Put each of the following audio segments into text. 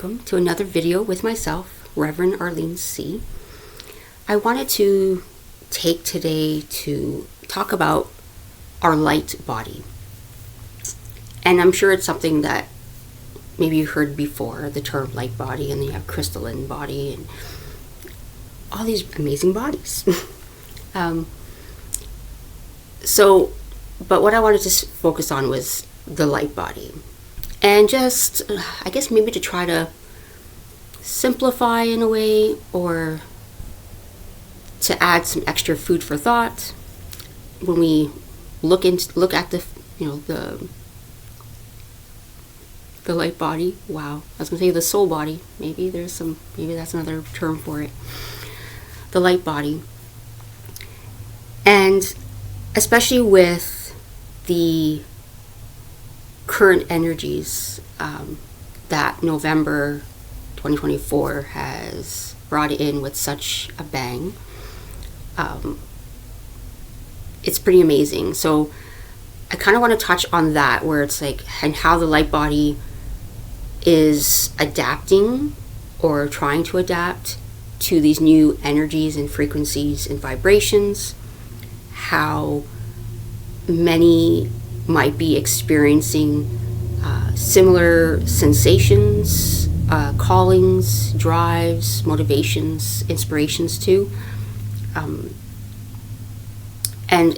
Welcome to another video with myself, Rev.ArleneC C. I wanted to take today to talk about our light body. And I'm sure it's something that maybe you've heard before, the term light body, and then you have crystalline body, and all these amazing bodies. But what I wanted to focus on was the light body. And just, I guess maybe to try to simplify in a way, or to add some extra food for thought when we look at the light body. Wow, I was gonna say the soul body. Maybe that's another term for it. The light body, and especially with the current energies that November 2024 has brought in with such a bang. It's pretty amazing. So I kind of want to touch on that, where it's like, and how the light body is adapting or trying to adapt to these new energies and frequencies and vibrations, how many might be experiencing similar sensations, callings, drives, motivations, inspirations too. And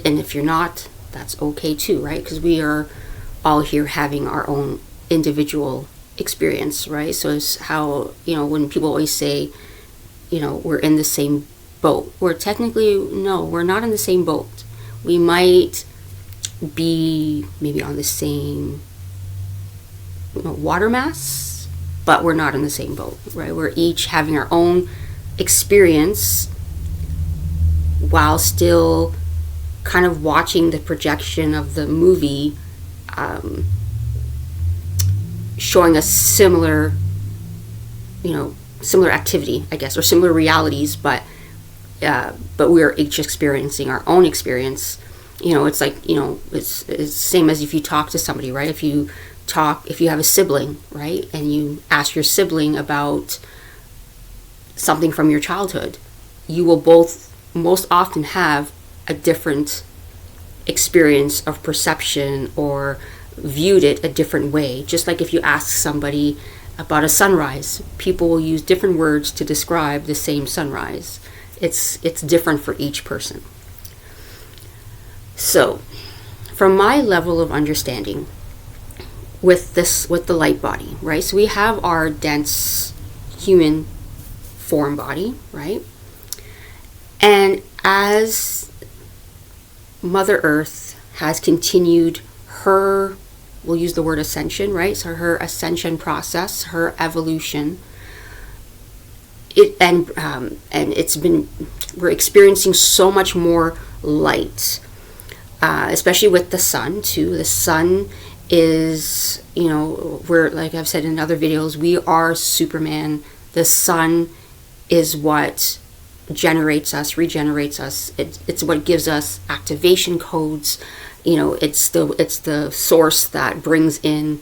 if you're not, that's okay too, right? Because we are all here having our own individual experience, right? So it's how, when people always say, we're in the same boat. We're technically, no, we're not in the same boat. We might be maybe on the same water mass, but we're not in the same boat, right? We're each having our own experience while still kind of watching the projection of the movie, showing us similar activity, I guess, or similar realities, but we're each experiencing our own experience. It's like, it's the same as if you talk to somebody, right? If you have a sibling, right? And you ask your sibling about something from your childhood, you will both most often have a different experience of perception, or viewed it a different way. Just like if you ask somebody about a sunrise, people will use different words to describe the same sunrise. It's different for each person. So, from my level of understanding with the light body, right? So we have our dense human form body, right? And as Mother Earth has continued her, we'll use the word ascension, right? So her ascension process, her evolution, we're experiencing so much more light. Especially with the sun too. The sun is, we're, like I've said in other videos, we are Superman. The sun is what generates us, regenerates us. It's what gives us activation codes. It's the source that brings in,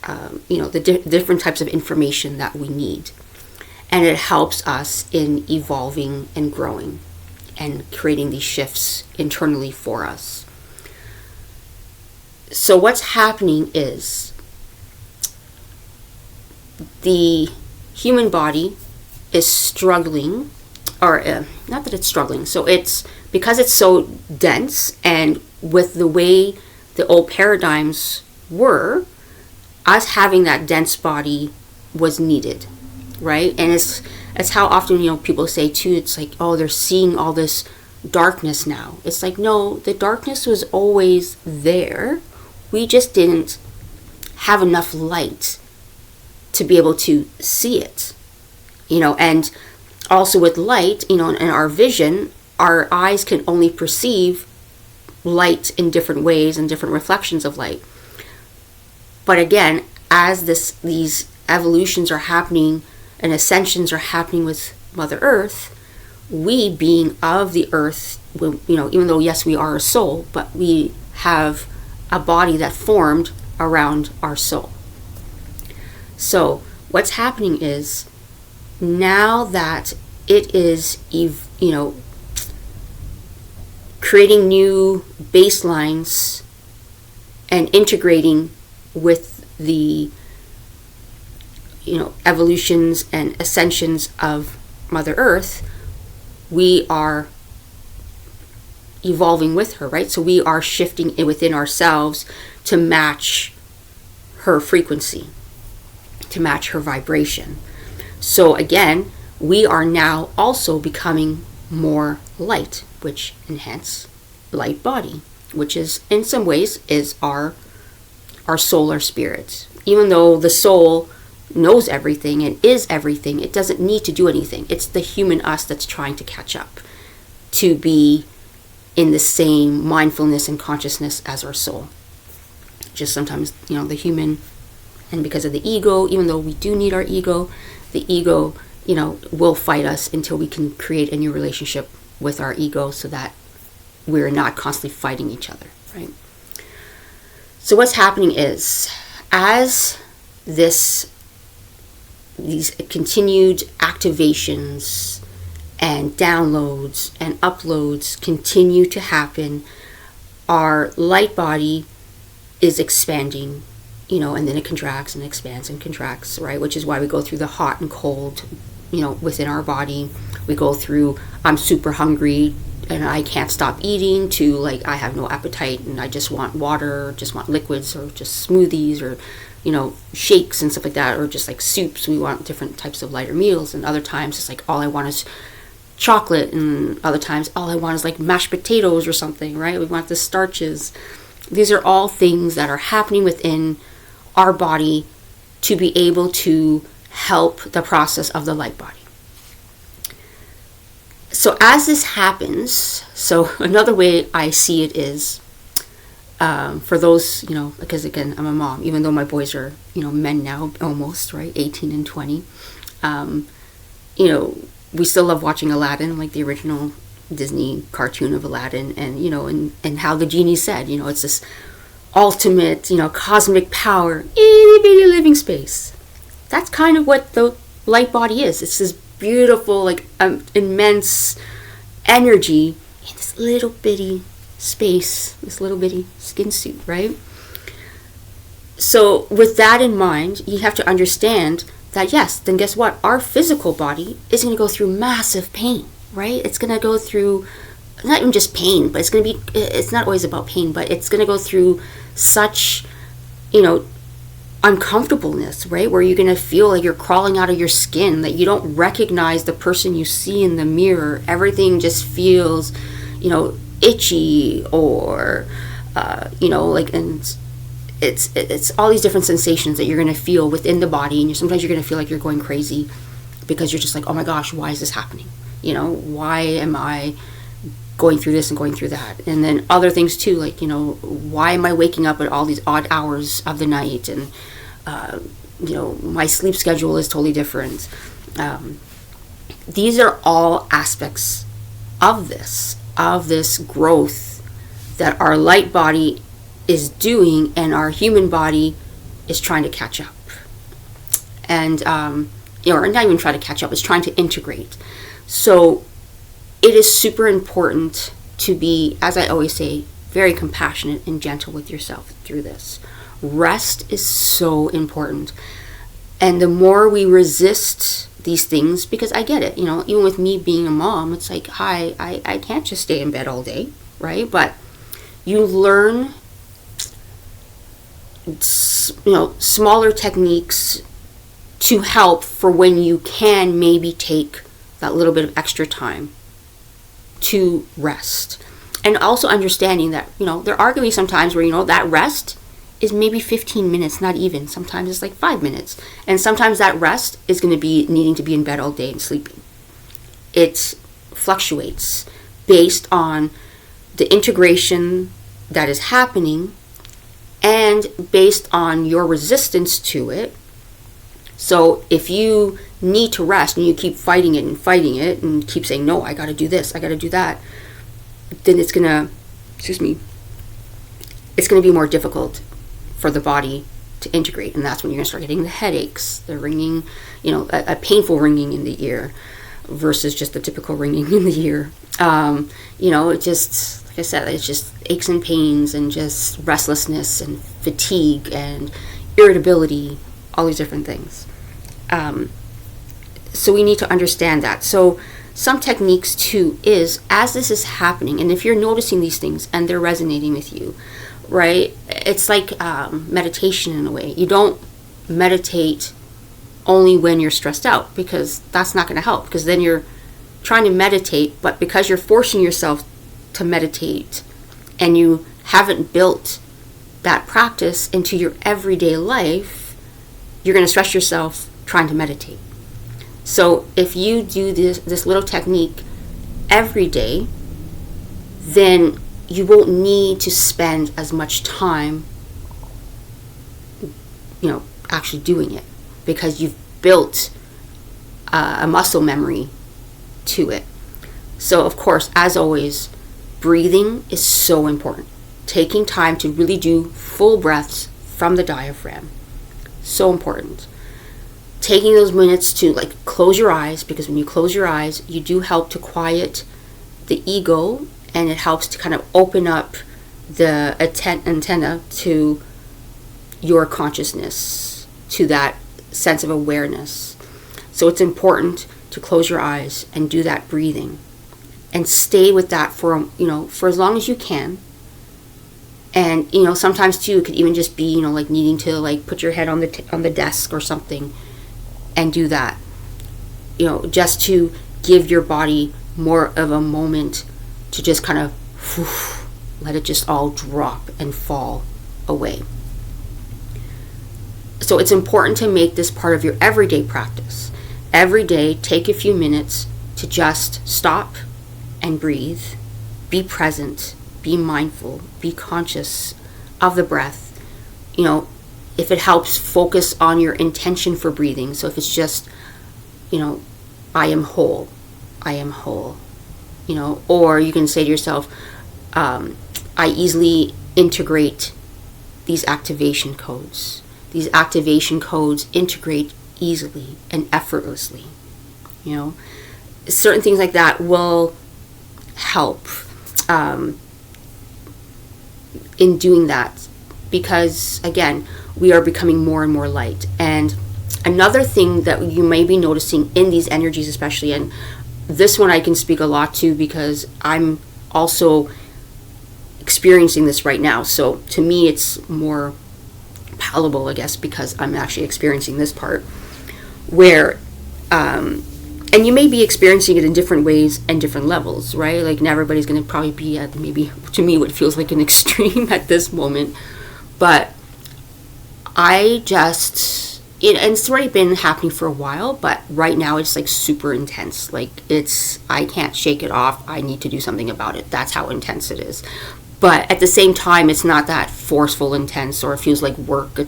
the different types of information that we need. And it helps us in evolving and growing and creating these shifts internally for us. So what's happening is the human body is struggling, or not that it's struggling. So it's because it's so dense, and with the way the old paradigms were, us having that dense body was needed, right? And it's how often, people say too, it's like, oh, they're seeing all this darkness now. It's like, no, the darkness was always there. We just didn't have enough light to be able to see it, and also with light, in our vision, our eyes can only perceive light in different ways and different reflections of light. But again, as these evolutions are happening and ascensions are happening with Mother Earth, we being of the earth, even though yes, we are a soul, but we have a body that formed around our soul. So what's happening is, now that it is, creating new baselines and integrating with the, evolutions and ascensions of Mother Earth, we are evolving with her, right? So we are shifting within ourselves to match her frequency, to match her vibration. So again, we are now also becoming more light, which enhance light body, which is in some ways is our soul or spirit. Even though the soul knows everything and is everything, it doesn't need to do anything. It's the human us that's trying to catch up, to be in the same mindfulness and consciousness as our soul. Just sometimes, the human, and because of the ego, even though we do need our ego, the ego, will fight us until we can create a new relationship with our ego so that we're not constantly fighting each other, right? So what's happening is, as these continued activations and downloads and uploads continue to happen, our light body is expanding, and then it contracts and expands and contracts, right? Which is why we go through the hot and cold, within our body. We go through, I'm super hungry and I can't stop eating, to like, I have no appetite and I just want water, or just want liquids, or just smoothies, or shakes and stuff like that, or just like soups. We want different types of lighter meals. And other times it's like, all I want is chocolate, and other times all I want is like mashed potatoes or something, right? We want the starches. These are all things that are happening within our body to be able to help the process of the light body. So as this happens, so another way I see it is, for those, because again, I'm a mom, even though my boys are, men now, almost, right, 18 and 20, we still love watching Aladdin, like the original Disney cartoon of Aladdin, and, and how the genie said, it's this ultimate, cosmic power, itty bitty living space. That's kind of what the light body is. It's this beautiful, like, immense energy in this little bitty space, this little bitty skin suit, right? So with that in mind, you have to understand that, yes, then guess what? Our physical body is going to go through massive pain, right? It's going to go through, not even just pain, but it's not always about pain, but it's going to go through such, uncomfortableness, right? Where you're going to feel like you're crawling out of your skin, that you don't recognize the person you see in the mirror. Everything just feels, itchy, or, and it's all these different sensations that you're going to feel within the body. And sometimes you're going to feel like you're going crazy, because you're just like, oh my gosh, why is this happening? Why am I going through this and going through that? And then other things too, like, why am I waking up at all these odd hours of the night? And, my sleep schedule is totally different. These are all aspects of this growth that our light body is doing, and our human body is trying to catch up. And, or not even try to catch up, it's trying to integrate. So it is super important to be, as I always say, very compassionate and gentle with yourself through this. Rest is so important. And the more we resist these things, because I get it, even with me being a mom, it's like, I can't just stay in bed all day, right? But you learn, smaller techniques to help for when you can maybe take that little bit of extra time to rest. And also understanding that, there are going to be some times where, that rest is maybe 15 minutes, not even. Sometimes it's like 5 minutes. And sometimes that rest is going to be needing to be in bed all day and sleeping. It fluctuates based on the integration that is happening and based on your resistance to it. So if you need to rest and you keep fighting it and keep saying, no, I got to do this, I got to do that, then it's going to be more difficult for the body to to integrate. And that's when you're going to start getting the headaches, the ringing, a painful ringing in the ear versus just the typical ringing in the ear. It just, like I said, it's just aches and pains and just restlessness and fatigue and irritability, all these different things. So we need to understand that. So some techniques too is, as this is happening, and if you're noticing these things and they're resonating with you, right, it's like meditation in a way. You don't meditate only when you're stressed out, because that's not going to help, because then you're trying to meditate, but because you're forcing yourself to meditate and you haven't built that practice into your everyday life, you're going to stress yourself trying to meditate. So if you do this little technique every day, then you won't need to spend as much time, actually doing it, because you've built a muscle memory to it. So of course, as always, breathing is so important. Taking time to really do full breaths from the diaphragm, so important. Taking those minutes to close your eyes, because when you close your eyes, you do help to quiet the ego, and it helps to kind of open up the antenna to your consciousness, to that sense of awareness. So it's important to close your eyes and do that breathing and stay with that for as long as you can. And sometimes too, it could even just be needing to put your head on the desk or something and do that, just to give your body more of a moment to just kind of let it just all drop and fall away. So it's important to make this part of your everyday practice. Every day, take a few minutes to just stop and breathe, be present, be mindful, be conscious of the breath. If it helps, focus on your intention for breathing. So if it's just, I am whole, or you can say to yourself, I easily integrate these activation codes. These activation codes integrate easily and effortlessly. Certain things like that will help in doing that, because again, we are becoming more and more light. And another thing that you may be noticing in these energies especially, and this one I can speak a lot to because I'm also experiencing this right now, so to me it's more palatable, I guess, because I'm actually experiencing this part where and you may be experiencing it in different ways and different levels, right? Not everybody's going to probably be at maybe, to me, what feels like an extreme at this moment. But I just, and it's already been happening for a while, but right now it's super intense. I can't shake it off. I need to do something about it. That's how intense it is. But at the same time, it's not that forceful intense, or it feels like work.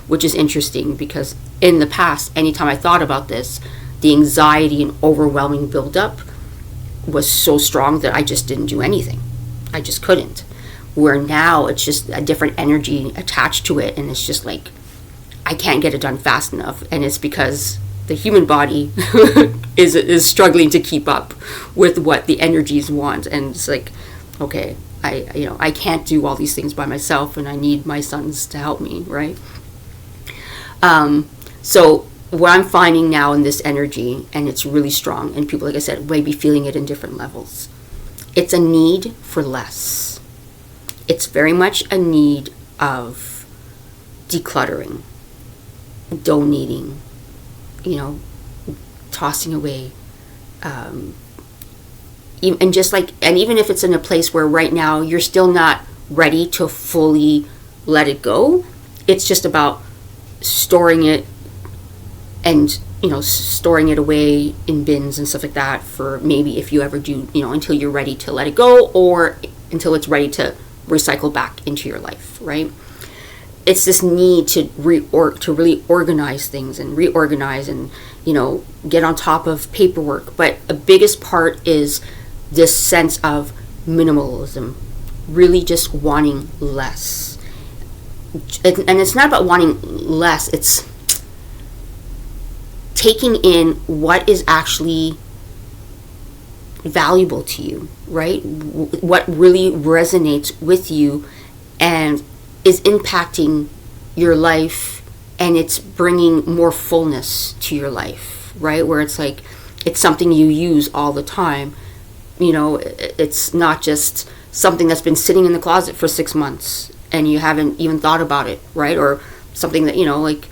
Which is interesting, because in the past, anytime I thought about this, the anxiety and overwhelming buildup was so strong that I just didn't do anything. I just couldn't. Where now it's just a different energy attached to it, and it's just I can't get it done fast enough. And it's because the human body is struggling to keep up with what the energies want. And it's okay, I can't do all these things by myself, and I need my sons to help me, right? So what I'm finding now in this energy, and it's really strong, and people, like I said, may be feeling it in different levels. It's a need for less. It's very much a need of decluttering, donating, tossing away, and just and even if it's in a place where right now you're still not ready to fully let it go, it's just about storing it and storing it away in bins and stuff like that, for maybe if you ever do, until you're ready to let it go, or until it's ready to recycle back into your life, right? It's this need to really organize things and reorganize and get on top of paperwork. But the biggest part is this sense of minimalism, really just wanting less. and it's not about wanting less, it's taking in what is actually valuable to you, right? What really resonates with you and is impacting your life, and it's bringing more fullness to your life, right? Where it's like, it's something you use all the time. It's not just something that's been sitting in the closet for 6 months and you haven't even thought about it, right? Or something that, like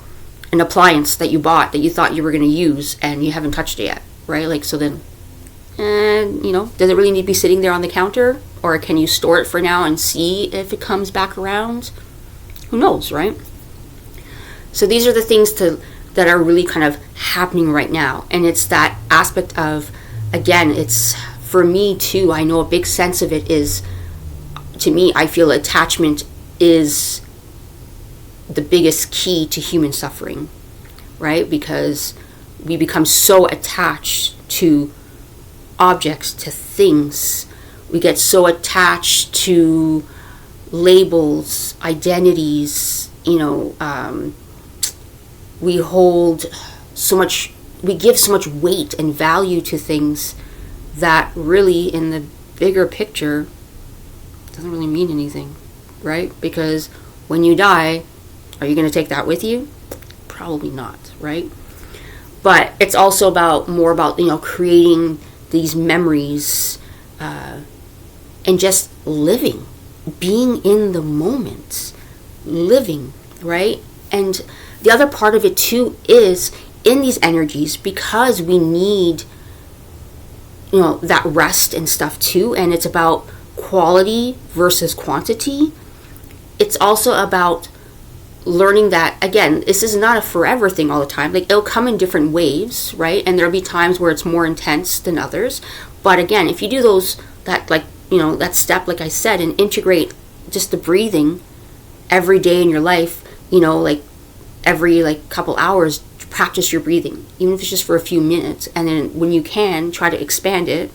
an appliance that you bought that you thought you were going to use and you haven't touched it yet, right? Like, so then, does it really need to be sitting there on the counter? Or can you store it for now and see if it comes back around? Who knows, right? So these are the things that are really kind of happening right now. And it's that aspect of, again, it's, for me too, I know a big sense of it is, to me, I feel attachment is the biggest key to human suffering, right? Because we become so attached to objects, to things. We get so attached to labels, identities, we hold so much, we give so much weight and value to things that really, in the bigger picture, doesn't really mean anything, right? Because when you die, are you going to take that with you? Probably not, right? But it's also more about creating these memories and just living, being in the moment, living, right? And the other part of it too is, in these energies, because we need that rest and stuff too, and it's about quality versus quantity. It's also about learning that, again, this is not a forever thing all the time. Like, it'll come in different waves, right? And there'll be times where it's more intense than others. But again, if you do that step, like I said, and integrate just the breathing every day in your life, like every couple hours, practice your breathing, even if it's just for a few minutes. And then when you can, try to expand it,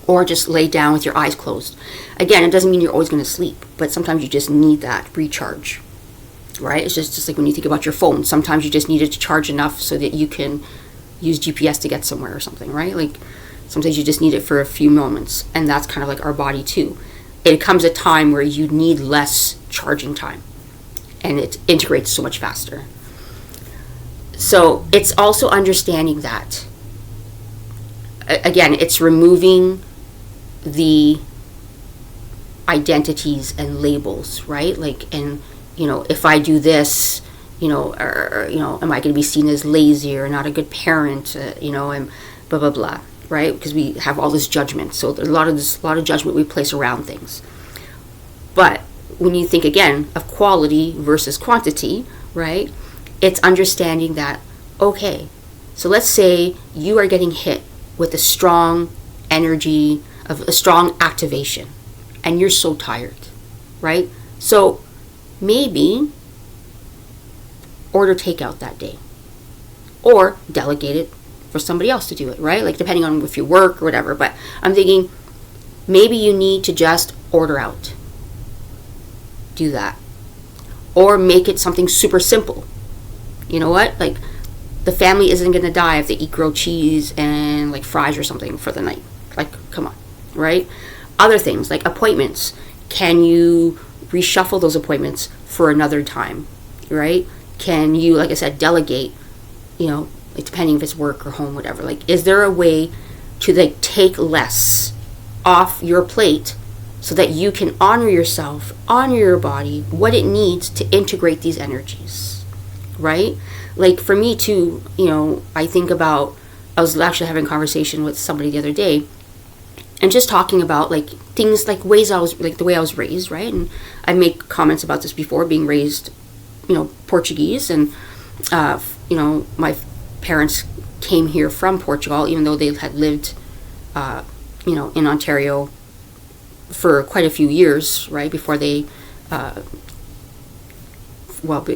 or just lay down with your eyes closed. Again, it doesn't mean you're always going to sleep, but sometimes you just need that recharge, right? It's just like when you think about your phone, sometimes you just need it to charge enough so that you can use GPS to get somewhere or something, right? Like, sometimes you just need it for a few moments, and that's kind of like our body too. It comes a time where you need less charging time, and it integrates so much faster. So it's also understanding that, again, it's removing the identities and labels, right? Like, and if I do this, am I going to be seen as lazy or not a good parent, and blah blah blah, right? Because we have all this judgment. So there's a lot of judgment we place around things. But when you think again of quality versus quantity, right? It's understanding that, okay, so let's say you are getting hit with a strong energy of a strong activation, and you're so tired, right? So maybe order takeout that day, or delegate it for somebody else to do it, right? Like, depending on if you work or whatever. But I'm thinking maybe you need to just order out. Do that. Or make it something super simple. You know what? Like, the family isn't going to die if they eat grilled cheese and like fries or something for the night. Like, come on, right? Other things like appointments. Can you reshuffle those appointments for another time, right? Can you, like I said, delegate, like, depending if it's work or home, whatever. Like, is there a way to like take less off your plate so that you can honor yourself, honor your body, what it needs to integrate these energies, right? Like, for me too, I think about, I was actually having a conversation with somebody the other day, and just talking about like things, like ways I was, like the way I was raised, right? And I made comments about this before, being raised, Portuguese, and my parents came here from Portugal, even though they had lived, in Ontario for quite a few years, right? Before they,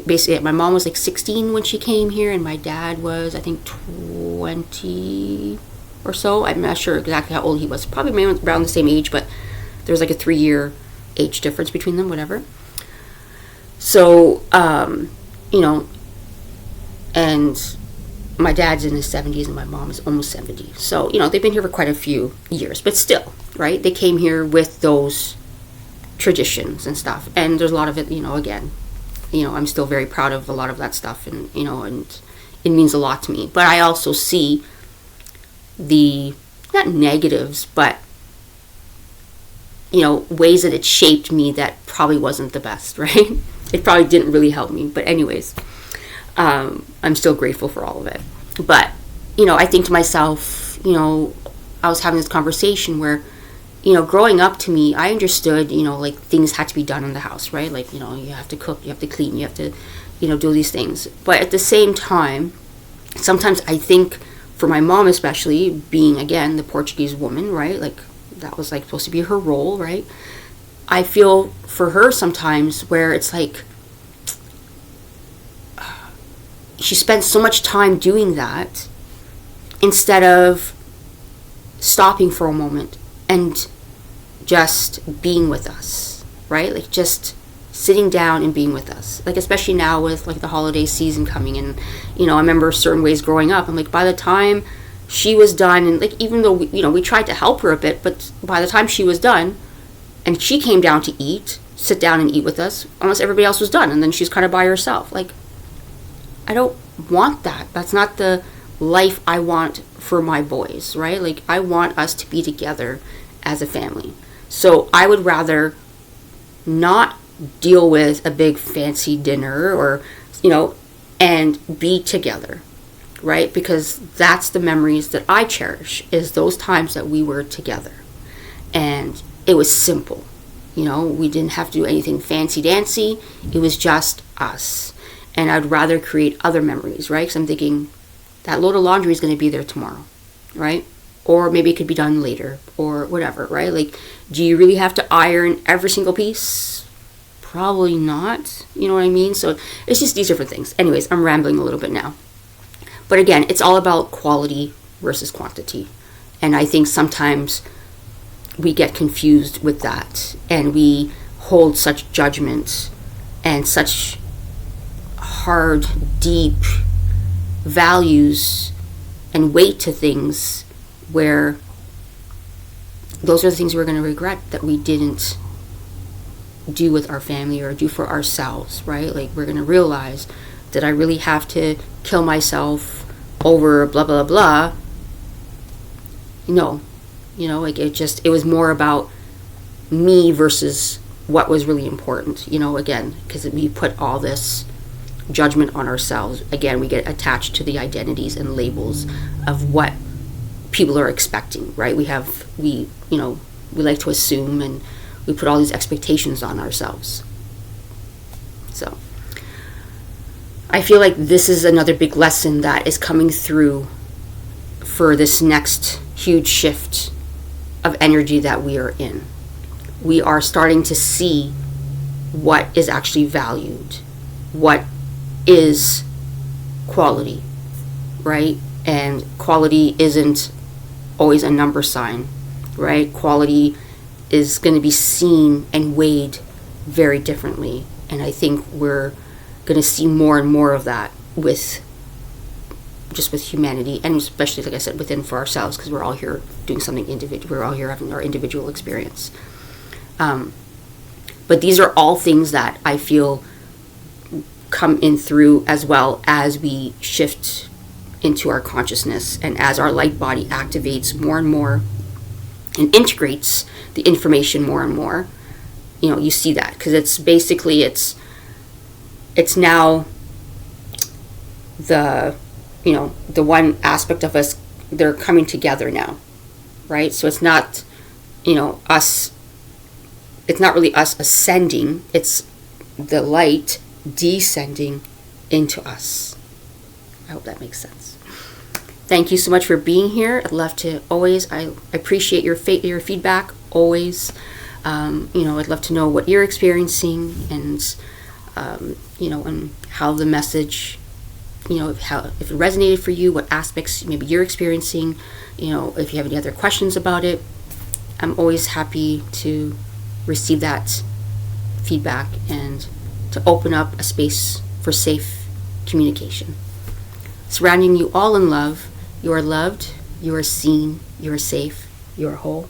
basically, my mom was like 16 when she came here, and my dad was, I think, 20 or so. I'm not sure exactly how old he was. Probably around the same age, but there was like a 3-year age difference between them, whatever. So, and my dad's in his 70s and my mom is almost 70. So, they've been here for quite a few years, but still, right? They came here with those traditions and stuff. And there's a lot of it, again, I'm still very proud of a lot of that stuff, and, and it means a lot to me. But I also see the, not negatives, but, ways that it shaped me that probably wasn't the best, right? It probably didn't really help me. But anyways, I'm still grateful for all of it. But, I think to myself, I was having this conversation where, growing up, to me, I understood, like, things had to be done in the house, right? Like, you have to cook, you have to clean, you have to, do these things. But at the same time, sometimes I think, for my mom especially, being, again, the Portuguese woman, right? Like, that was, like, supposed to be her role, right? I feel for her sometimes where it's like, she spent so much time doing that instead of stopping for a moment and just being with us, right? Like, just sitting down and being with us. Like, especially now with, like, the holiday season coming, and I remember certain ways growing up, I'm like, by the time she was done, and, like, even though we tried to help her a bit, but by the time she was done and she came down to sit down and eat with us, almost everybody else was done, and then she's kind of by herself. Like, I don't want that. That's not the life I want for my boys, right? Like, I want us to be together as a family. So I would rather not deal with a big fancy dinner or, and be together, right? Because that's the memories that I cherish, is those times that we were together. And it was simple. We didn't have to do anything fancy dancy. It was just us. And I'd rather create other memories, right? Because I'm thinking that load of laundry is going to be there tomorrow, right? Or maybe it could be done later or whatever, right? Like, do you really have to iron every single piece? Probably not. You know what I mean? So it's just these different things. Anyways, I'm rambling a little bit now. But again, it's all about quality versus quantity. And I think sometimes we get confused with that. And we hold such judgment and such hard, deep values and weight to things, where those are the things we're going to regret that we didn't do with our family or do for ourselves, right? Like, we're going to realize, did I really have to kill myself over blah, blah, blah? No. Like, it was more about me versus what was really important, again, because we put all this judgment on ourselves. Again, we get attached to the identities and labels of what people are expecting, right? We like to assume, and we put all these expectations on ourselves. So I feel like this is another big lesson that is coming through for this next huge shift of energy that we are in. We are starting to see what is actually valued, what is quality, right? And quality isn't always a number sign, right? Quality is going to be seen and weighed very differently. And I think we're going to see more and more of that with humanity, and especially, like I said, within for ourselves, because we're all here doing something individual. We're all here having our individual experience. But these are all things that I feel come in through as well as we shift into our consciousness, and as our light body activates more and more and integrates the information more and more. You see that, because it's basically it's now the the one aspect of us, they're coming together now, right? So it's not us, it's not really us ascending, it's the light descending into us. I hope that makes sense. Thank you so much for being here. I'd love to always, I appreciate your feedback always. I'd love to know what you're experiencing, and and how the message, if it resonated for you, what aspects maybe you're experiencing, if you have any other questions about it. I'm always happy to receive that feedback and to to open up a space for safe communication. Surrounding you all in love. You are loved, you are seen, you are safe, you are whole.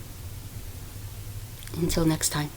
Until next time.